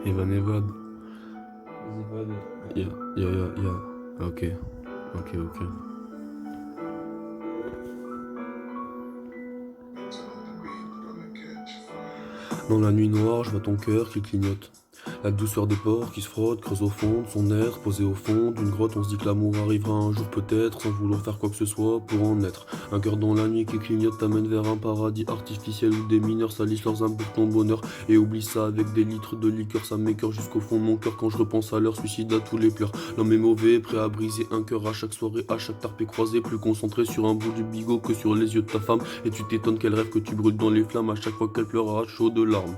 Evan Evad. Vas-y, va de... Ok. Ok, ok. Dans la nuit noire, je vois ton cœur qui clignote. La douceur des porcs qui se frottent, creuse au fond de son air, posé au fond d'une grotte. On se dit que l'amour arrivera un jour peut-être, sans vouloir faire quoi que ce soit pour en être. Un cœur dans la nuit qui clignote t'amène vers un paradis artificiel où des mineurs salissent leurs âmes pour ton bonheur. Et oublie ça avec des litres de liqueur, ça m'écoeure jusqu'au fond de mon cœur quand je repense à leur suicide, à tous les pleurs. L'homme est mauvais, prêt à briser un cœur à chaque soirée, à chaque tarpé croisé, plus concentré sur un bout du bigot que sur les yeux de ta femme. Et tu t'étonnes qu'elle rêve que tu brûles dans les flammes à chaque fois qu'elle pleure à chaud de larmes.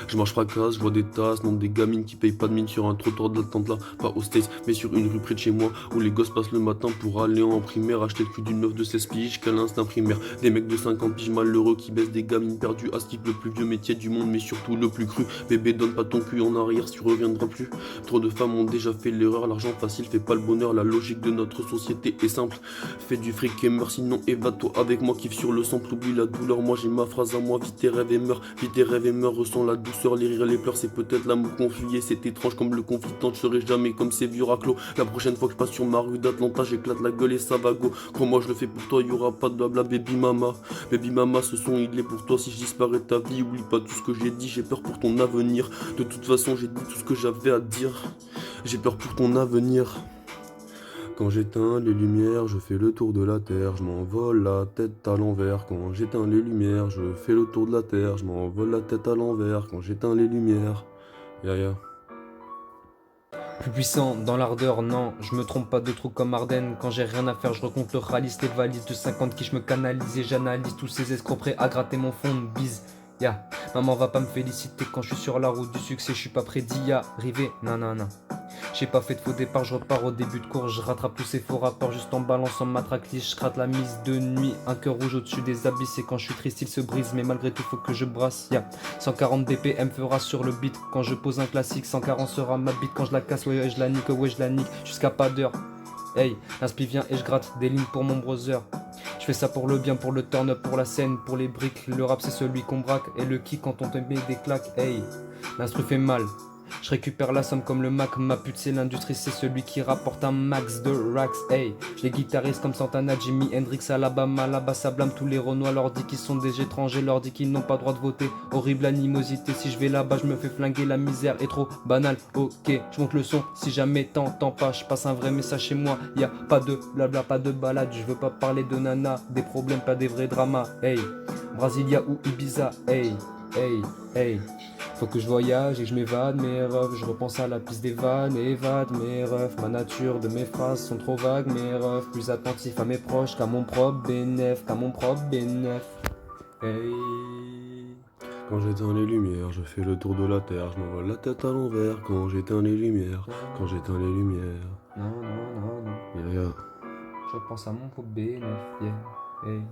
Je marche fracasse, je vois des tasses, non des gamines qui payent pas de mine sur un trottoir de l'attente là, pas au States, mais sur une rue près de chez moi, où les gosses passent le matin pour aller en primaire, acheter le cul d'une meuf de 16 piges, qu'à l'instinct primaire. Des mecs de 50 piges malheureux qui baissent des gamines perdues, à skip le plus vieux métier du monde, mais surtout le plus cru. Bébé, donne pas ton cul en arrière si tu reviendras plus. Trop de femmes ont déjà fait l'erreur, l'argent facile fait pas le bonheur, la logique de notre société est simple. Fais du fric et meurs, sinon évade-toi avec moi, kiffe sur le sample, oublie la douleur. Moi j'ai ma phrase à moi, vis tes rêves et meurs, vis tes rêves et meurs, ressens la douceur, les rires, les pleurs, c'est peut-être l'amour qu'on fuyait, c'est étrange comme le conflit, je serai jamais comme ces vieux raclos. La prochaine fois que je passe sur ma rue d'Atlanta, j'éclate la gueule et ça va go. Crois-moi, je le fais pour toi, y aura pas de blabla, baby mama. Baby mama, ce son il est pour toi, si je disparais de ta vie, oublie pas tout ce que j'ai dit, j'ai peur pour ton avenir. De toute façon, j'ai dit tout ce que j'avais à dire, j'ai peur pour ton avenir. Quand j'éteins les lumières, je fais le tour de la terre, je m'envole la tête à l'envers. Quand j'éteins les lumières, je fais le tour de la terre, je m'envole la tête à l'envers. Quand j'éteins les lumières, ya. Plus puissant dans l'ardeur, non, je me trompe pas de trou comme Ardennes. Quand j'ai rien à faire, je recompte le ralice, les valises de 50 qui je me canalise et j'analyse tous ces escrocs prêts à gratter mon fond de bise. Ya, maman va pas me féliciter quand je suis sur la route du succès, je suis pas prêt d'y arriver, nanana. J'ai pas fait de faux départ, je repars au début de course, je rattrape tous ces faux rapports juste en balançant ma tracklist, je gratte la mise de nuit, un cœur rouge au-dessus des abysses et quand je suis triste il se brise, mais malgré tout faut que je brasse, ya. 140 BPM fera sur le beat quand je pose un classique, 140 sera ma beat quand je la casse, ouais je la nique, ouais je la nique, jusqu'à pas d'heure. Hey, l'inspi vient et je gratte des lignes pour mon browser. Je fais ça pour le bien, pour le turn up, pour la scène, pour les briques. Le rap c'est celui qu'on braque et le kick quand on te met des claques. Hey, l'instru fait mal. Je récupère la somme comme le Mac, ma pute c'est l'industrie, c'est celui qui rapporte un max de racks. Hey, j'ai guitariste comme Santana, Jimi Hendrix, Alabama, là-bas ça blâme tous les Renois, leur dit qu'ils sont des étrangers, leur dit qu'ils n'ont pas droit de voter. Horrible animosité, si je vais là-bas je me fais flinguer, la misère est trop banale. Ok, je monte le son, si jamais t'entends pas, je passe un vrai message chez moi. Y a pas de blabla, pas de balade, je veux pas parler de nana, des problèmes, pas des vrais dramas. Hey, Brasilia ou Ibiza, hey, hey, hey. Faut que je voyage et que je m'évade mes rêves. Je repense à la piste des vannes et évade mes rêves. Ma nature de mes phrases sont trop vagues mes rêves. Plus attentif à mes proches qu'à mon propre bénéf, qu'à mon propre bénéf. Hey. Quand j'éteins les lumières, je fais le tour de la terre, je m'envole la tête à l'envers. Quand j'éteins les lumières, quand j'éteins les lumières, Non, non, non, non. ya. Je repense à mon propre bénéf, yeah. Hey.